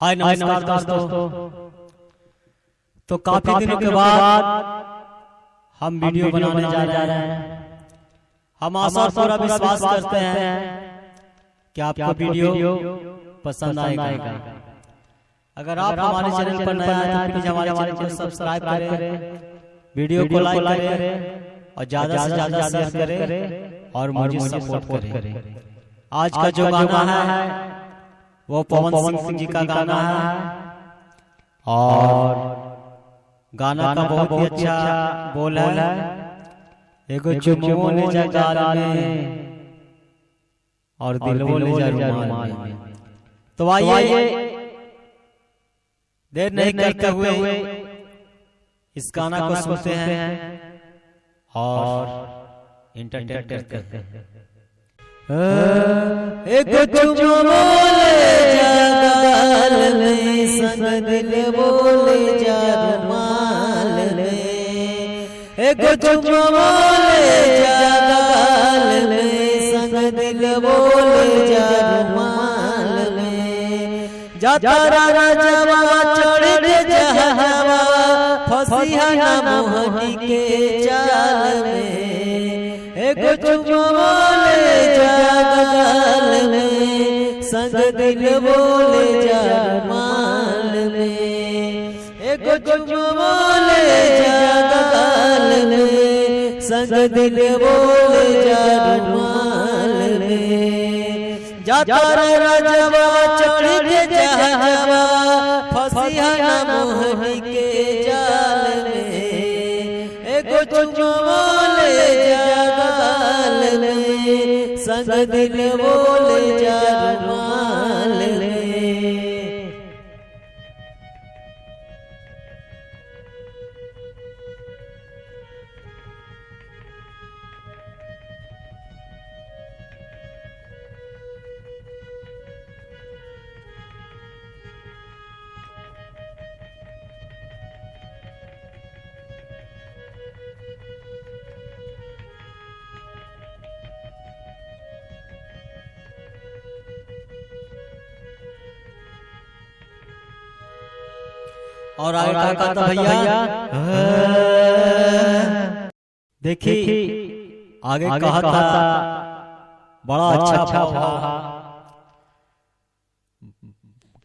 हाय नमस्कार दोस्तों। तो काफी दिनों के बाद हम वीडियो बनाने जा रहे हैं। हम आशा और पूरा विश्वास करते हैं कि आपको वीडियो पसंद आएगा। अगर आप हमारे चैनल पर नया हैं तो प्लीज हमारे चैनल को सब्सक्राइब करें, वीडियो को लाइक करें और ज्यादा से ज्यादा शेयर करें और मुझे सपोर्ट करें। आज का जो गाना है वो पवन सिंह जी का गाना है और गाना का बहुत ही अच्छा बोल है। एगो चुम्मो ले जा गाल में और दिलवो ले जा रुमाल में। तो आइए देर नहीं करते हुए इस गाना को सुनते हैं और एंटरटेन करते हैं। एक चुम्मो ले जा गाल में संग दिलवो ले जा रुमाल में। एक चुम्मो ले जा गाल में संग दिलवो ले जा रुमाल में। जाता राजवा चढ़ के जहवा फसिया ना मोहनी के जाल में। एक चुम्मो ले जा गाल में संग दिलवो ले जा रुमाल में। एक चुम्मो ले जा गाल में संग दिलवो ले जा रुमाल में। जाता राजवा चढ़ के जहवा फसिया ना मोहनी के जाल में। एक चुम्मो ले जा गाल में संग दिलवो ले जा रुमाल में। और आगे का तो भैया देखिए आगे कहा था बड़ा अच्छा भाव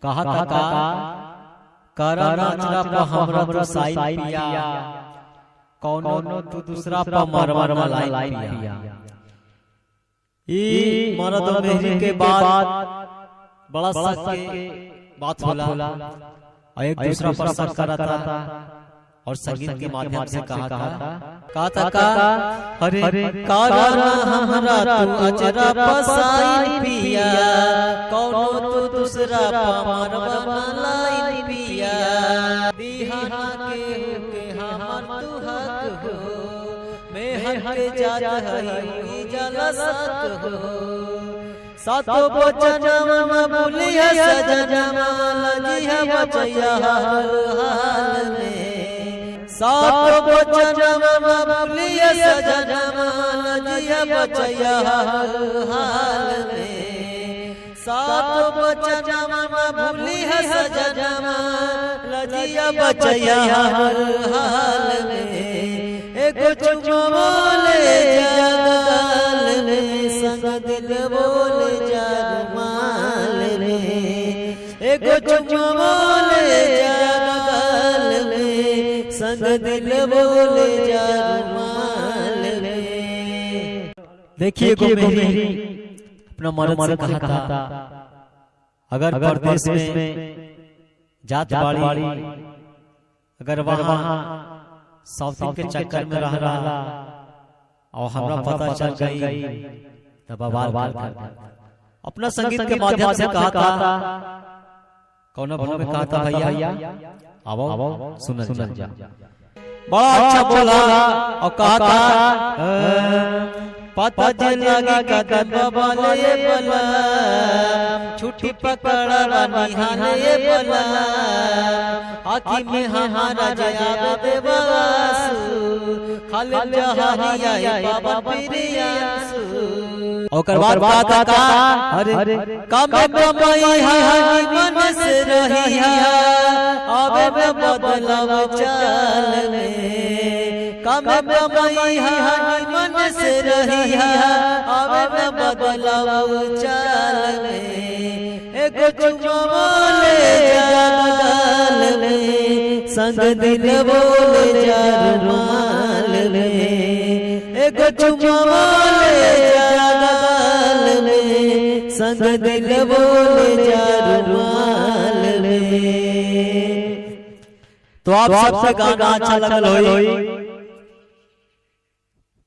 कहा था करा नाचरा पर हमरा तो साई पिया कौनो तू दूसरा पर मरमर मलाई पिया। ई मरद मेहरी के बाद बड़ा सच के बात होला और एक दूसरा पर शक करा था और संगीत के माध्यम से कहा था अरे कारा हमरा तू अजरा पसाई पिया कौनो तू दूसरा पर मलाई पिया। दीहाना के हमर तू हक हो मैं हक जात हई जलसत हो। सातो बचनमा बोलिया सजनमा लजिया बचैया हर हाल में। सातो बचनमा बोलिया सजनमा लजिया बचैया हर हाल में। सातो बचनमा बोलिया सजनमा लजिया बचैया हर हाल में। एक चुम्मो ले जा गाल में संग दिलवो ले जा रुमाल में। एक चुम्मो ले जा गाल में संग दिलवो ले जा रुमाल में। देखिए मेरी अपना मर्द से कहा था अगर परदेश में जात बाड़ी अगर वहाँ साउथ के चक्कर में रह रहा और हमरा पता चल गई तब बवाल कर अपना संगीत के माध्यम से कहा था कौन भाव में कहा था भैया आओ सुन जा। बड़ा अच्छा बोला और कहा था पता लगी कदम बले बला छुट्टी पकड़ा निहाने बला आखी में हमारा जया देवासु खाली जहारिया बाबा पिरियासु। ओकर बाद बात का अरे कम कमाई है मन से रही आवे में बदलाव चाल में कम कमाई मन से रही आवे में बदलाव चाल में एगो चुमा ले जा गाल में संग दिल बोले जा रुमाल में एगो चुमा ले जा गाल में संग दिल बोले जा रुमाल में। तो आप सबसे गाना अच्छा लगल होई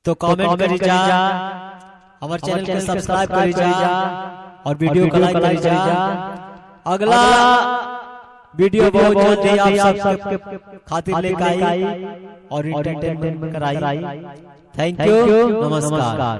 तो कमेंट करी जा, हमारे चैनल के सब्सक्राइब करी जा और वीडियो को लाइक करी जा। अगला वीडियो बहुत जल्दी आप सबके खातिर लेकर आई और एंटरटेनमेंट कराई। थैंक यू, नमस्कार।